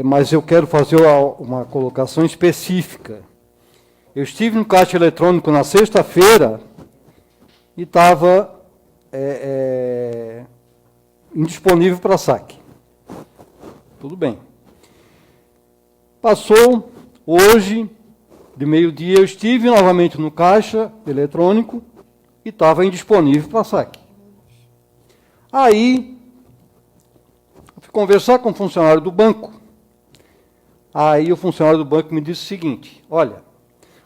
mas eu quero fazer uma colocação específica. Eu estive no caixa eletrônico na sexta-feira e estava indisponível para saque. Tudo bem. Passou, hoje, de meio-dia, eu estive novamente no caixa eletrônico e estava indisponível para saque. Aí, fui conversar com o funcionário do banco. Aí o funcionário do banco me disse o seguinte: olha,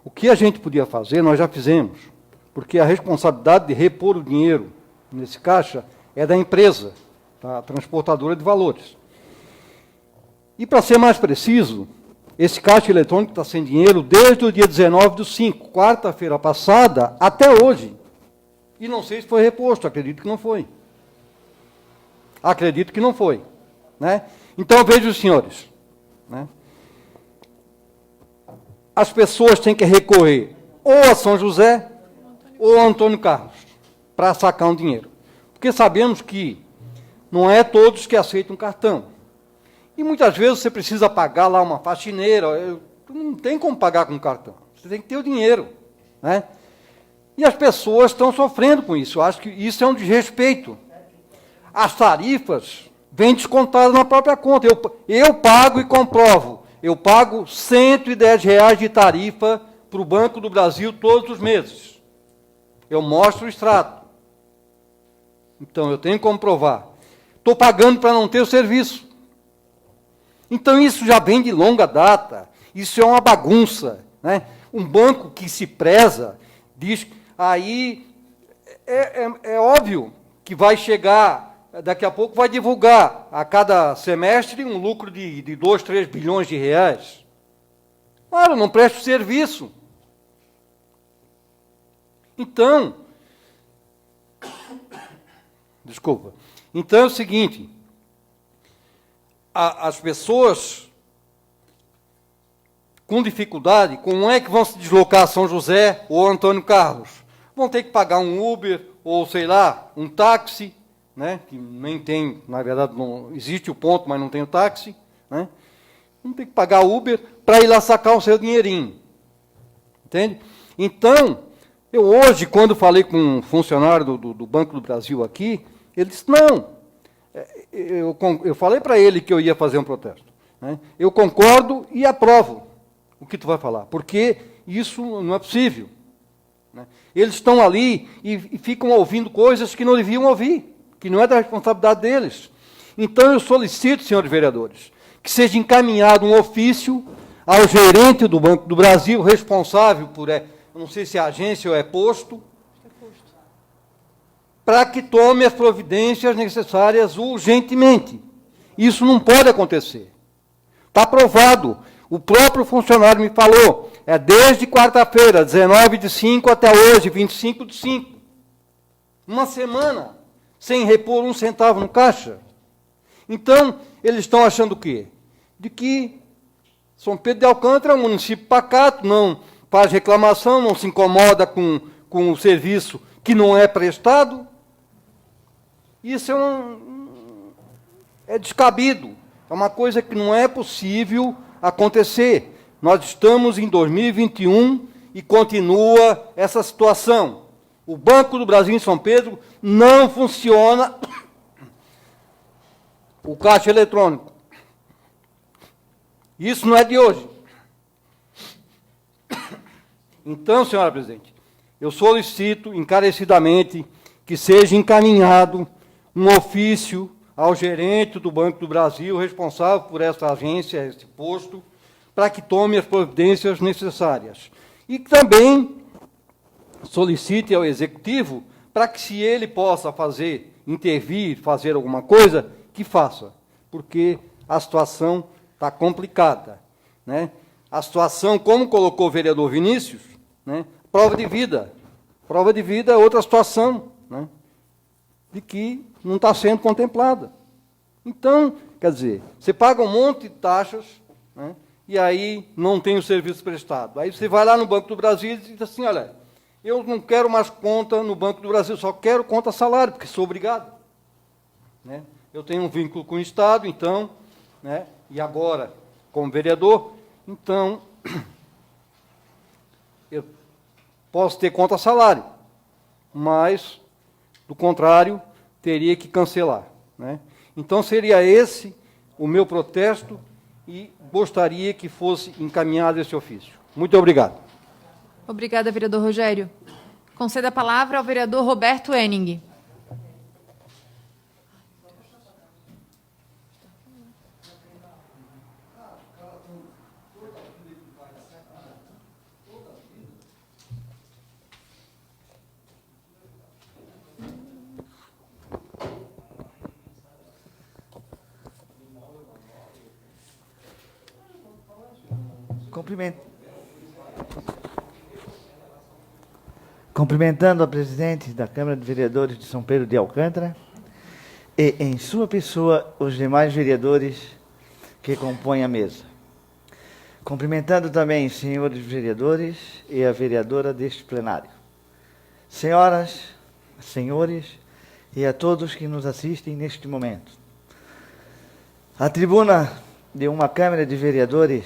o que a gente podia fazer, nós já fizemos, porque a responsabilidade de repor o dinheiro nesse caixa é da empresa, a transportadora de valores. E, para ser mais preciso, esse caixa eletrônico está sem dinheiro desde o dia 19/5, quarta-feira passada, até hoje. E não sei se foi reposto, acredito que não foi. Acredito que não foi, né? Então, vejam, senhores, né? As pessoas têm que recorrer ou a São José ou a Antônio Carlos para sacar um dinheiro. Porque sabemos que não é todos que aceitam cartão. E muitas vezes você precisa pagar lá uma faxineira, não tem como pagar com cartão, você tem que ter o dinheiro, né? E as pessoas estão sofrendo com isso. Eu acho que isso é um desrespeito. As tarifas vêm descontadas na própria conta. Eu pago e comprovo. Eu pago R$ 110 de tarifa para o Banco do Brasil todos os meses. Eu mostro o extrato. Então, eu tenho que comprovar. Estou pagando para não ter o serviço. Então, isso já vem de longa data. Isso é uma bagunça, né? Um banco que se preza, diz... Aí, é óbvio que vai chegar, daqui a pouco vai divulgar, a cada semestre, um lucro de 2, 3 bilhões de reais. Claro, não presta o serviço. Então, desculpa. Então é o seguinte, as pessoas com dificuldade, como é que vão se deslocar a São José ou Antônio Carlos? Vão ter que pagar um Uber ou, sei lá, um táxi, né? Que nem tem, na verdade, não existe o ponto, mas não tem o táxi, né? Vão ter que pagar Uber para ir lá sacar o seu dinheirinho. Entende? Então, eu hoje, quando falei com um funcionário do Banco do Brasil aqui, ele disse, não, eu falei para ele que eu ia fazer um protesto, né? Eu concordo e aprovo o que tu vai falar, porque isso não é possível, né? Eles estão ali e ficam ouvindo coisas que não deviam ouvir, que não é da responsabilidade deles. Então, eu solicito, senhores vereadores, que seja encaminhado um ofício ao gerente do Banco do Brasil, responsável por, não sei se é agência ou é posto, para que tome as providências necessárias urgentemente. Isso não pode acontecer. Está aprovado. O próprio funcionário me falou, desde quarta-feira, 19/5 até hoje, 25/5. Uma semana, sem repor um centavo no caixa. Então, eles estão achando o quê? De que São Pedro de Alcântara é um município pacato, não faz reclamação, não se incomoda com o serviço que não é prestado. Isso é descabido. É uma coisa que não é possível acontecer. Nós estamos em 2021 e continua essa situação. O Banco do Brasil em São Pedro não funciona, o caixa eletrônico Isso não é de hoje. Então, senhora presidente, eu solicito encarecidamente que seja encaminhado um ofício ao gerente do Banco do Brasil, responsável por esta agência, este posto, para que tome as providências necessárias. E também solicite ao Executivo para que, se ele possa intervir, fazer alguma coisa, que faça, porque a situação está complicada, né? A situação, como colocou o vereador Vinícius, né? Prova de vida. Prova de vida é outra situação, né? De que não está sendo contemplada. Então, quer dizer, você paga um monte de taxas, né? E aí não tem o serviço prestado. Aí você vai lá no Banco do Brasil e diz assim, olha, eu não quero mais conta no Banco do Brasil, só quero conta salário, porque sou obrigado, né? Eu tenho um vínculo com o Estado, então, né? E agora, como vereador, então, eu posso ter conta salário, mas, do contrário, teria que cancelar, né? Então, seria esse o meu protesto e gostaria que fosse encaminhado esse ofício. Muito obrigado. Obrigada, vereador Rogério. Conceda a palavra ao vereador Roberto Henning. Cumprimentando a presidente da Câmara de Vereadores de São Pedro de Alcântara e, em sua pessoa, os demais vereadores que compõem a mesa. Cumprimentando também os senhores vereadores e a vereadora deste plenário. Senhoras, senhores e a todos que nos assistem neste momento. A tribuna de uma Câmara de Vereadores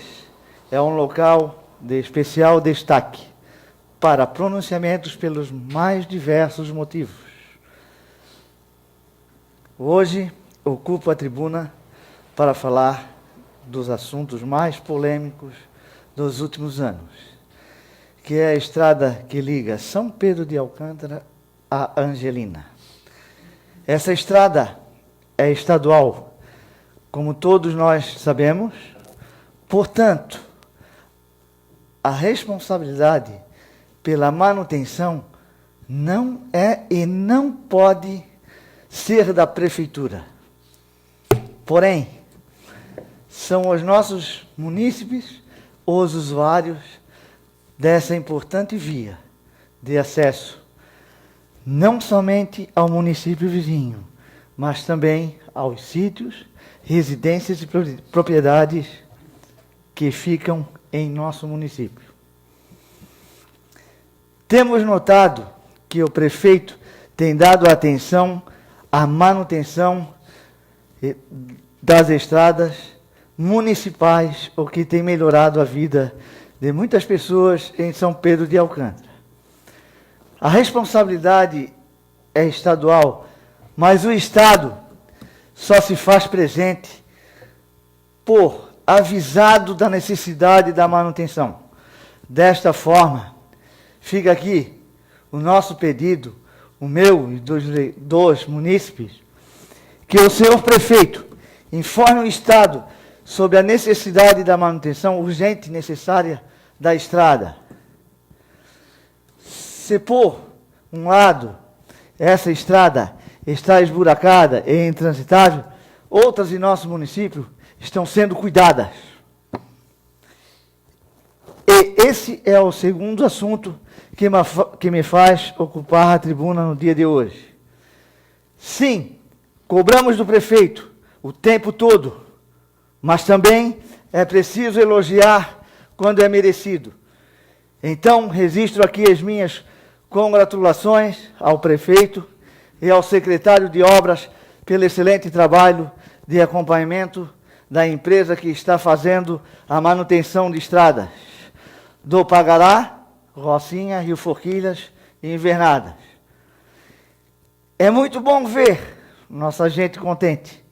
é um local de especial destaque para pronunciamentos pelos mais diversos motivos. Hoje, ocupo a tribuna para falar dos assuntos mais polêmicos dos últimos anos, que é a estrada que liga São Pedro de Alcântara a Angelina. Essa estrada é estadual, como todos nós sabemos, portanto, a responsabilidade pela manutenção não é e não pode ser da prefeitura. Porém, são os nossos munícipes os usuários dessa importante via de acesso, não somente ao município vizinho, mas também aos sítios, residências e propriedades que ficam em nosso município. Temos notado que o prefeito tem dado atenção à manutenção das estradas municipais, o que tem melhorado a vida de muitas pessoas em São Pedro de Alcântara. A responsabilidade é estadual, mas o Estado só se faz presente por avisado da necessidade da manutenção. Desta forma, fica aqui o nosso pedido, o meu e dos munícipes, que o senhor prefeito informe o Estado sobre a necessidade da manutenção urgente e necessária da estrada. Se por um lado essa estrada está esburacada e intransitável, outras em nosso município estão sendo cuidadas. E esse é o segundo assunto que me faz ocupar a tribuna no dia de hoje. Sim, cobramos do prefeito o tempo todo, mas também é preciso elogiar quando é merecido. Então, registro aqui as minhas congratulações ao prefeito e ao secretário de Obras pelo excelente trabalho de acompanhamento da empresa que está fazendo a manutenção de estradas do Pagará, Rocinha, Rio Forquilhas e Invernadas. É muito bom ver nossa gente contente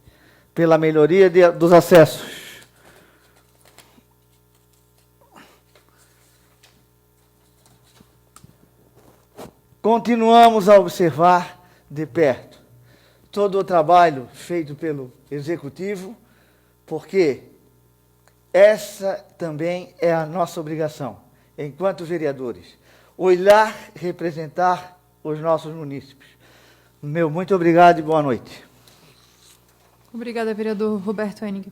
pela melhoria dos acessos. continuamos a observar de perto todo o trabalho feito pelo Executivo, porque essa também é a nossa obrigação, enquanto vereadores, olhar, representar os nossos munícipes. Meu muito obrigado e boa noite. Obrigada, vereador Roberto Henning.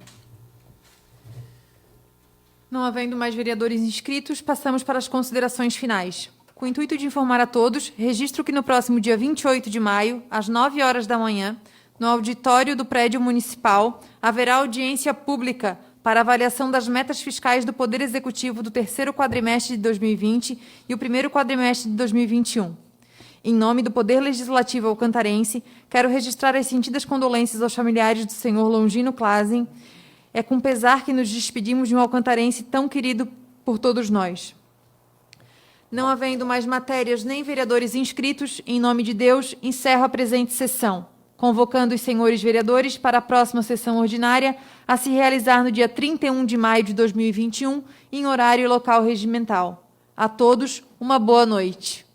Não havendo mais vereadores inscritos, passamos para as considerações finais. Com o intuito de informar a todos, registro que no próximo dia 28 de maio, às 9 horas da manhã, no auditório do prédio municipal, haverá audiência pública para avaliação das metas fiscais do Poder Executivo do terceiro quadrimestre de 2020 e o primeiro quadrimestre de 2021. Em nome do Poder Legislativo alcantarense, quero registrar as sentidas condolências aos familiares do senhor Longino Klazen. É com pesar que nos despedimos de um alcantarense tão querido por todos nós. Não havendo mais matérias nem vereadores inscritos, em nome de Deus, encerro a presente sessão, convocando os senhores vereadores para a próxima sessão ordinária, a se realizar no dia 31 de maio de 2021, em horário e local regimental. A todos, uma boa noite.